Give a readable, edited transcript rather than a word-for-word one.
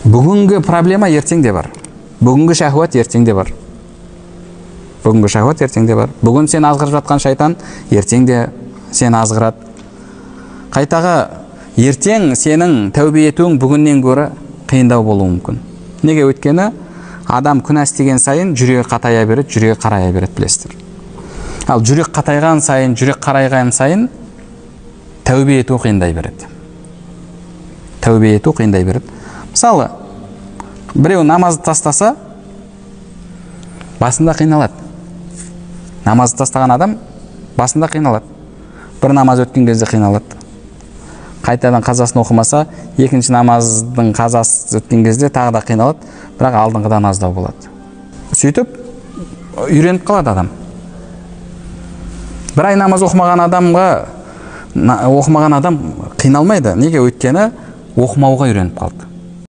Бүгінгі проблема ертеңде бар. Бүгінгі шахуат ертеңде бар. Бүгінгі шахуат ертеңде бар. Бүгін сен азғырып жатқан шайтан ертеңде сен азғырады. Қайтаға ертең сенің тәубе етуің бүгіннен гөрі қиындау болуы мүмкін. Неге? Өйткені адам күнә істеген сайын жүрегі қатая береді, жүрегі қарая береді, білесіздер. Ал жүрек қатайған сайын, жүрек қарайған сайын тәубе ету қиындай береді. Тәубе ету қиындай береді. Мысалы, біреу намазды тастаса, басында қиналады. Намазды тастаған адам басында қиналады. Бір намаз өткен кезде қиналады. Қайтадан қазасын оқымаса, екінші намаздың қазасы өткен кезде тағы да қиналады, бірақ алдыңғыдан аздау болады. Сөйтіп, үйреніп қалады адам. Бір ай намаз оқымаған адам қиналмайды. Неге? Өйткені оқымауға үйреніп қалды.